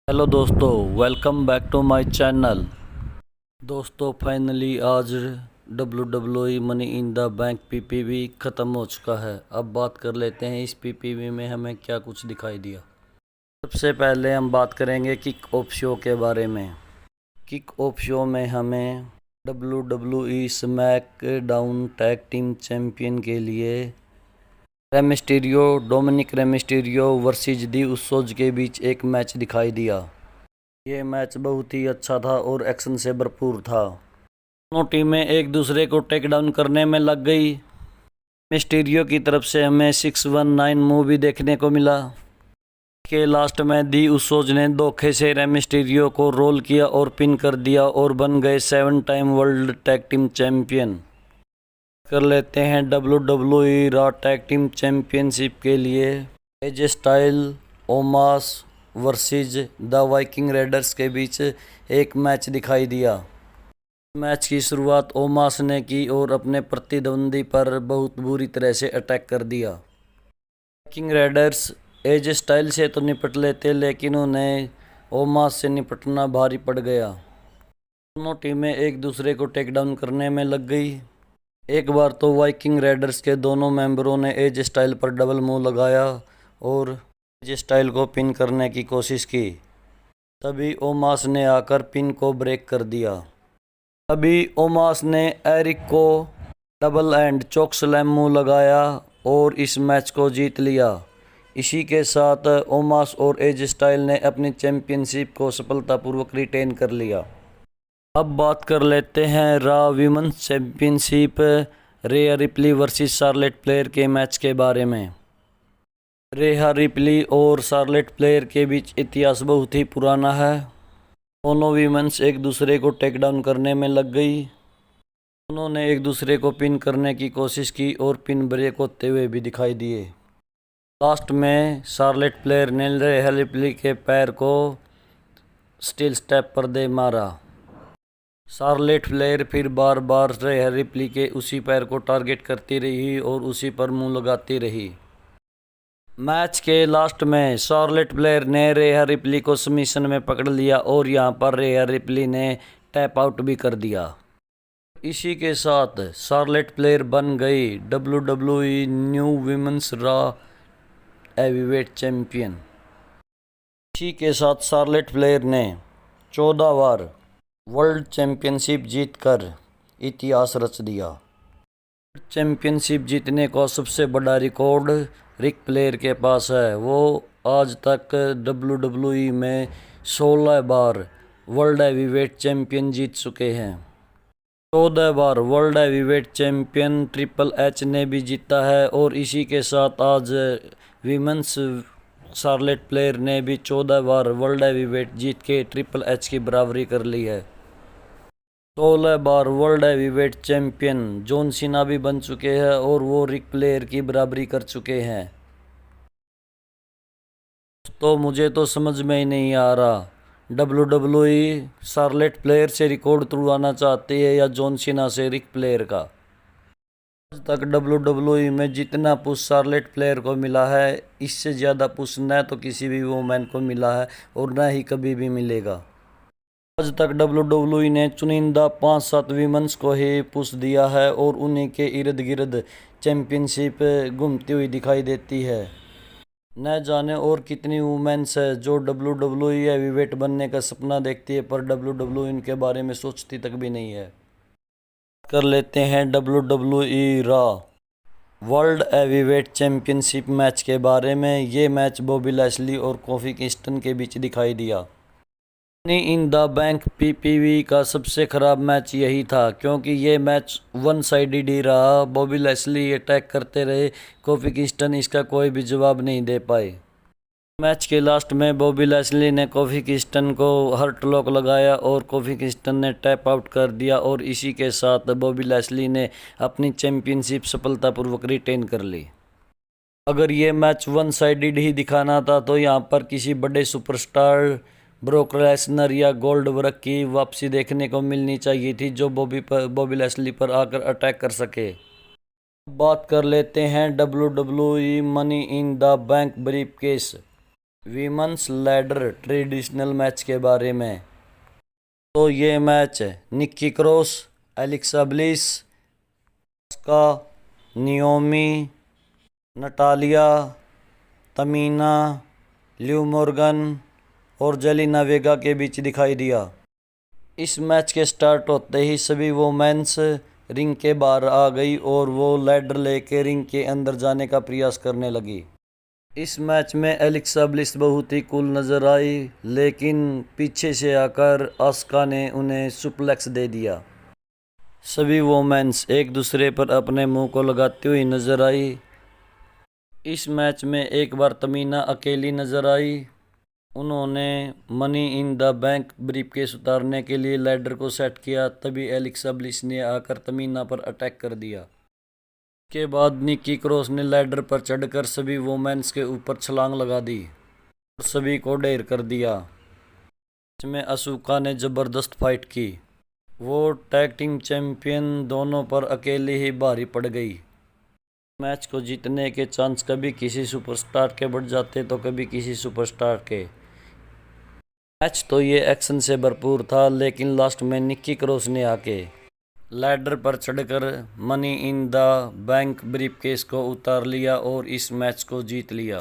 Hello दोस्तों, welcome back to my channel. दोस्तों finally आज WWE money in the bank PPV ख़त्म हो चुका है। अब बात कर लेते हैं इस पीपीवी में हमें क्या कुछ दिखाई दिया। सबसे पहले हम बात करेंगे किक ऑफ शो के बारे में। किक ऑफ शो में हमें WWE smack down tag team champion के लिए डोमिनिक रेमिस्टीरियो वर्सेस दी उसोज के बीच एक मैच दिखाई दिया। ये मैच बहुत ही अच्छा था और एक्शन से भरपूर था। दोनों टीमें एक दूसरे को टेक डाउन करने में लग गई। मिस्टीरियो की तरफ से हमें 619 मूव भी देखने को मिला। के लास्ट में दी उसोज ने धोखे से रेमिस्टीरियो को रोल किया और पिन कर दिया और बन गए 7 time world tag team champion. कर लेते हैं WWE Raw tag team championship के लिए AJ Styles Omos versus the Viking Raiders के बीच एक मैच दिखाई दिया। मैच की शुरुआत ओमास ने की और अपने प्रतिद्वंदी पर बहुत बुरी तरह से अटैक कर दिया। वाइकिंग रेडर्स एजे स्टाइल से तो निपट लेते लेकिन उन्हें ओमास से निपटना भारी पड़ गया। दोनों टीमें एक दूसरे को टेक डाउन करने में लग गई। एक बार तो वाइकिंग रेडर्स के दोनों मेंबरों ने एजे स्टाइल पर डबल मूव लगाया और एजे स्टाइल को पिन करने की कोशिश की। तभी ओमास ने आकर पिन को ब्रेक कर दिया। तभी ओमास ने एरिक को double hand choke slam move लगाया और इस मैच को जीत लिया। इसी के साथ ओमास और एजे स्टाइल ने अपनी चैंपियनशिप को सफलतापूर्वक रिटेन कर लिया। अब बात कर लेते हैं रॉ वीमेंस चैंपियनशिप रेहा रिप्ली वर्सेस शार्लेट फ्लेयर के मैच के बारे में। रेहा रिप्ली और शार्लेट फ्लेयर के बीच इतिहास बहुत ही पुराना है। दोनों वीमेंस एक दूसरे को टेक डाउन करने में लग गई। उन्होंने एक दूसरे को पिन करने की कोशिश की और पिन ब्रेक होते हुए भी दिखाई दिए। लास्ट में शार्लेट फ्लेयर ने रेहा रिप्ली के पैर को स्टील स्टेप पर दे मारा। शार्लेट फ्लेयर फिर बार बार रेहा रिप्ली के उसी पैर को टारगेट करती रही और उसी पर मुंह लगाती रही। मैच के लास्ट में शार्लेट फ्लेयर ने रेहा रिप्ली को सबमिशन में पकड़ लिया और यहां पर रेहा रिप्ली ने टैप आउट भी कर दिया। इसी के साथ शार्लेट फ्लेयर बन गई WWE new women's raw heavyweight champion. इसी के साथ शार्लेट फ्लेयर ने 14 बार वर्ल्ड चैंपियनशिप जीतकर इतिहास रच दिया। चैंपियनशिप जीतने का सबसे बड़ा रिकॉर्ड रिक फ्लेयर के पास है। वो आज तक WWE में 16 बार वर्ल्ड हैवीवेट चैंपियन जीत चुके हैं। 14 बार world heavyweight champion Triple H ने भी जीता है और इसी के साथ आज वीमेंस शार्लेट फ्लेयर ने भी 14 बार वर्ल्ड हैवीवेट जीत के ट्रिपल एच की बराबरी कर ली है। 16 बार world heavyweight champion John Cena भी बन चुके हैं और वो रिक फ्लेयर की बराबरी कर चुके हैं। तो मुझे तो समझ में ही नहीं आ रहा WWE शार्लेट फ्लेयर से रिकॉर्ड तोड़वाना चाहती है या जॉन सीना से रिक फ्लेयर का। आज तक WWE में जितना पुश शार्लेट फ्लेयर को मिला है इससे ज़्यादा पुश न तो किसी भी वुमेन को मिला है और न ही कभी भी मिलेगा। आज तक WWE ने चुनिंदा 5-7 वीमेंस को ही पुश दिया है और उन्हीं के इर्द गिर्द चैंपियनशिप घूमती हुई दिखाई देती है। न जाने और कितनी वुमेन्स है जो WWE हैवीवेट बनने का सपना देखती है पर WWE इनके बारे में सोचती तक भी नहीं है। कर लेते हैं WWE raw world heavyweight championship match के बारे में। ये मैच बॉबी लैशली और कोफी किंगस्टन के बीच दिखाई दिया। Money in the bank PPV का सबसे खराब मैच यही था क्योंकि ये मैच वन साइडेड ही रहा। बॉबी लैशली अटैक करते रहे, कोफी किंगस्टन इसका कोई भी जवाब नहीं दे पाए। मैच के लास्ट में बॉबी लैशली ने कोफी किंगस्टन को हर्ट लॉक लगाया और कोफी किंगस्टन ने टैप आउट कर दिया और इसी के साथ बॉबी लैशली ने अपनी चैंपियनशिप सफलतापूर्वक रिटेन कर ली। अगर ये मैच वन साइडेड ही दिखाना था तो यहाँ पर किसी बड़े सुपरस्टार ब्रोक लेसनर या गोल्डबर्ग की वापसी देखने को मिलनी चाहिए थी जो बॉबी लैशली पर आकर अटैक कर सके। बात कर लेते हैं WWE money in the bank briefcase women's ladder traditional match के बारे में। तो ये match Nikki Cross, Alexa Bliss, Asuka, Naomi, Natalya, Tamina, Liv Morgan और जेलिना वेगा के बीच दिखाई दिया। इस मैच के स्टार्ट होते ही सभी वोमेन्स रिंग के बाहर आ गई और वो लैडर लेके रिंग के अंदर जाने का प्रयास करने लगी। इस मैच में एलेक्सा ब्लिस बहुत ही कूल नज़र आई, लेकिन पीछे से आकर आस्का ने उन्हें सुप्लेक्स दे दिया। सभी वोमेन्स एक दूसरे पर अपने मुंह को लगाती हुई नजर आई। इस मैच में एक बार तमीना अकेली नजर आई। उन्होंने money in the bank briefcase उतारने के लिए लैडर को सेट किया, तभी एलेक्सा ब्लिस ने आकर तमीना पर अटैक कर दिया। के बाद निक्की क्रॉस ने लैडर पर चढ़कर सभी वोमेन्स के ऊपर छलांग लगा दी और सभी को ढेर कर दिया। इसमें असूका ने ज़बरदस्त फाइट की। वो टैग टीम चैंपियन दोनों पर अकेले ही भारी पड़ गई। मैच को जीतने के चांस कभी किसी सुपरस्टार के बढ़ जाते तो कभी किसी सुपरस्टार के। मैच तो ये एक्शन से भरपूर था, लेकिन लास्ट में निक्की क्रॉस ने आके लैडर पर चढ़कर money in the bank briefcase को उतार लिया और इस मैच को जीत लिया।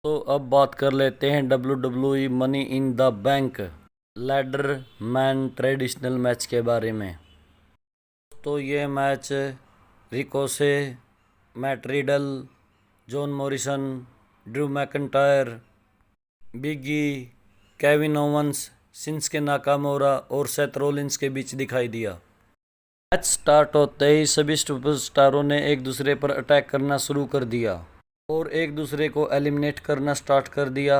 तो अब बात कर लेते हैं WWE money in the bank ladder man traditional match के बारे में। तो ये match Ricochet, Matt Riddle, John Morrison, Drew McIntyre, Big E, Kevin Owens, Shinsuke Nakamura और सेथ रॉलिंस के बीच दिखाई दिया। मैच स्टार्ट होते ही सभी सुपरस्टारों ने एक दूसरे पर अटैक करना शुरू कर दिया और एक दूसरे को एलिमिनेट करना स्टार्ट कर दिया।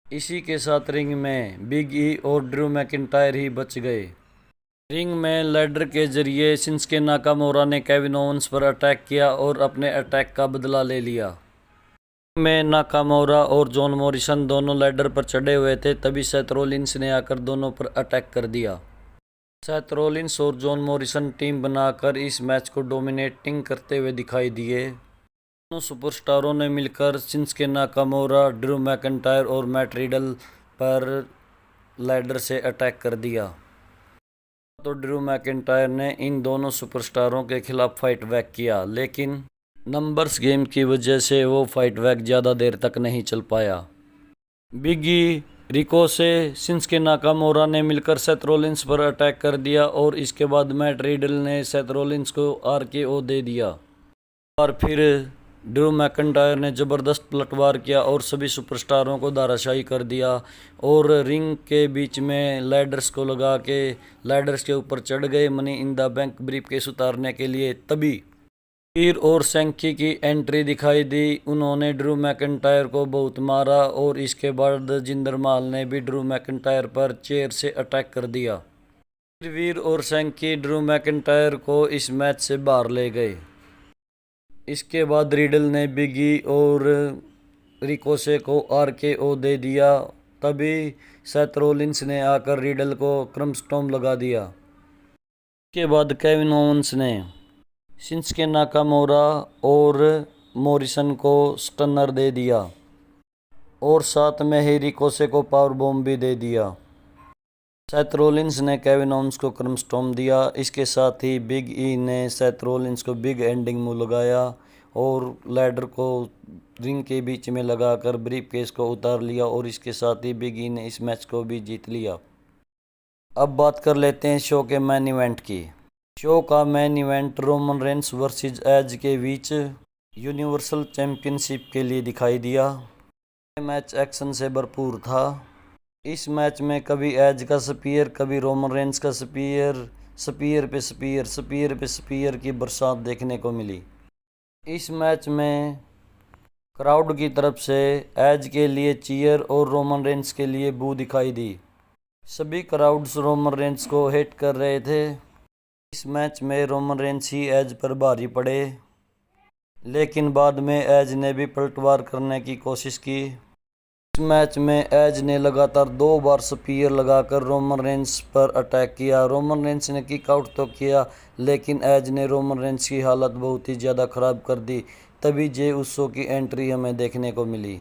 इसी के साथ रिंग में बिग ई और ड्रू मैकिंटायर ही बच गए। रिंग में लैडर के जरिए शिंसुके नाकामोरा ने केविन ओवंस पर अटैक किया और अपने अटैक का बदला ले लिया। में नाकामोरा और जॉन मॉरिसन दोनों लैडर पर चढ़े हुए थे, तभी सेथ रॉलिंस ने आकर दोनों पर अटैक कर दिया। सेथ रॉलिंस और जॉन मॉरिसन टीम बनाकर इस मैच को डोमिनेटिंग करते हुए दिखाई दिए। दोनों सुपरस्टारों ने मिलकर शिंसुके नाकामोरा, ड्रू मैकिंटायर और मैट रिडल पर लैडर से अटैक कर दिया। तो ड्रू मैकिंटायर ने इन दोनों सुपरस्टारों के खिलाफ फाइट बैक किया, लेकिन नंबर्स गेम की वजह से वो फाइट बैक ज़्यादा देर तक नहीं चल पाया। बिग ई, रिकोसे, शिंसुके नाकामोरा ने मिलकर सेथ रॉलिंस पर अटैक कर दिया और इसके बाद मैट रिडल ने सेथ रॉलिंस को RKO दे दिया। और फिर ड्रू मैकिंटायर ने ज़बरदस्त पलटवार किया और सभी सुपरस्टारों को धाराशायी कर दिया और रिंग के बीच में लैडर्स को लगा के लैडर्स के ऊपर चढ़ गए money in the bank briefcase उतारने के लिए। तभी वीर और सैंकी की एंट्री दिखाई दी। उन्होंने ड्रू मैकिंटायर को बहुत मारा और इसके बाद जिंदर महल ने भी ड्रू मैकिंटायर पर चेयर से अटैक कर दिया। फिर वीर और सैंकी ड्रू मैकिंटायर को इस मैच से बाहर ले गए। इसके बाद रिडल ने बिग ई और रिकोसे को RKO दे दिया। तभी सेथ रॉलिंस ने आकर रिडल को क्रमस्टॉम्प लगा दिया। इसके बाद केविन ओवंस ने शिंसुके नाकामोरा और मॉरिसन को स्टनर दे दिया और साथ में ही रिकोसे को पावर बॉम्ब भी दे दिया। सेथ रॉलिंस ने केविन ओवंस को क्रमस्टॉम्प दिया। इसके साथ ही बिग ई ने सेथ रॉलिंस को बिग एंडिंग मूव लगाया और लैडर को रिंग के बीच में लगाकर ब्रीफकेस को उतार लिया और इसके साथ ही बिग ई ने इस मैच को भी जीत लिया। अब बात कर लेते हैं शो के मेन इवेंट की। शो का main event Roman Reigns versus Edge के बीच यूनिवर्सल चैंपियनशिप के लिए दिखाई दिया। ये मैच एक्शन से भरपूर था। इस मैच में कभी एज का स्पीयर, कभी रोमन रेंस का स्पीयर, स्पीयर पे स्पीयर की बरसात देखने को मिली। इस मैच में क्राउड की तरफ से एज के लिए चीयर और रोमन रेंस के लिए बू दिखाई दी। सभी क्राउड्स रोमन रेंस को हेट कर रहे थे। इस मैच में रोमन रेंस ही एज पर भारी पड़े, लेकिन बाद में एज ने भी पलटवार करने की कोशिश की। इस मैच में एज ने लगातार 2 बार स्पीयर लगाकर रोमन रेंस पर अटैक किया। रोमन रेंस ने किक आउट तो किया, लेकिन एज ने रोमन रेंस की हालत बहुत ही ज़्यादा ख़राब कर दी। तभी जे उसो की एंट्री हमें देखने को मिली।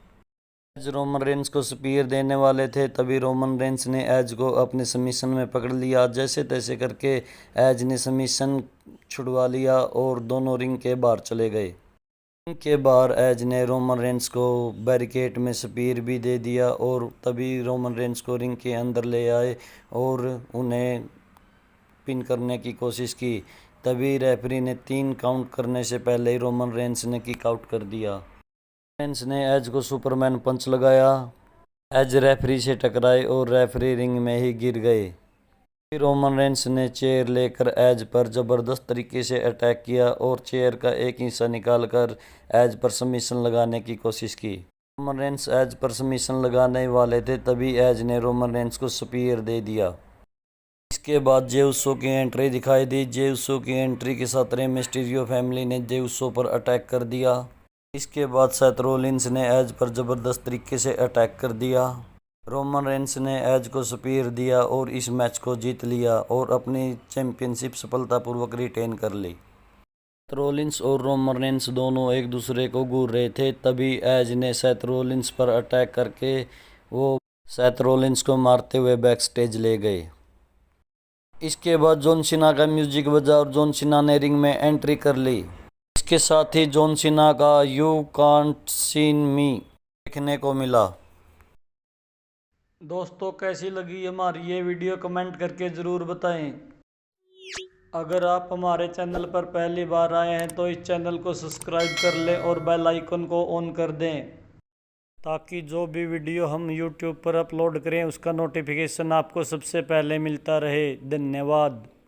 एज रोमन रेंस को स्पीयर देने वाले थे, तभी रोमन रेंस ने एज को अपने सबमिशन में पकड़ लिया। जैसे तैसे करके एज ने सबमिशन छुड़वा लिया और दोनों रिंग के बाहर चले गए। रिंग के बाहर एज ने रोमन रेंस को बैरिकेड में स्पीयर भी दे दिया और तभी रोमन रेंस को रिंग के अंदर ले आए और उन्हें पिन करने की कोशिश की। तभी रेफरी ने 3 काउंट करने से पहले ही रोमन रेंस ने किक आउट कर दिया। रेंस ने एज को सुपरमैन पंच लगाया। एज रेफरी से टकराए और रेफरी रिंग में ही गिर गए। फिर रोमन रेंस ने चेयर लेकर एज पर ज़बरदस्त तरीके से अटैक किया और चेयर का एक हिस्सा निकालकर एज पर सबमिशन लगाने की कोशिश की। रोमन रेंस एज पर सबमिशन लगाने वाले थे, तभी एज ने रोमन रेंस को स्पीयर दे दिया। इसके बाद जे उसो की एंट्री दिखाई दी। जे उसो की एंट्री के साथ रे मिस्टीरियो फैमिली ने जे उसो पर अटैक कर दिया। इसके बाद सेथ रोलिंस ने एज पर ज़बरदस्त तरीके से अटैक कर दिया। रोमन रेंस ने एज को स्पीयर दिया और इस मैच को जीत लिया और अपनी चैंपियनशिप सफलतापूर्वक रिटेन कर ली। सेथ रोलिंस और रोमन रेंस दोनों एक दूसरे को घूर रहे थे, तभी एज ने सेथ रोलिंस पर अटैक करके वो सेथ रोलिंस को मारते हुए बैक स्टेज ले गए। इसके बाद जॉन सीना का म्यूजिक बजा और जॉन सीना ने रिंग में एंट्री कर ली। इसके साथ ही जॉन सीना का यू कांट सीन मी देखने को मिला। दोस्तों, कैसी लगी हमारी ये वीडियो कमेंट करके ज़रूर बताएं। अगर आप हमारे चैनल पर पहली बार आए हैं तो इस चैनल को सब्सक्राइब कर लें और बेल आइकन को ऑन कर दें, ताकि जो भी वीडियो हम YouTube पर अपलोड करें उसका नोटिफिकेशन आपको सबसे पहले मिलता रहे। धन्यवाद।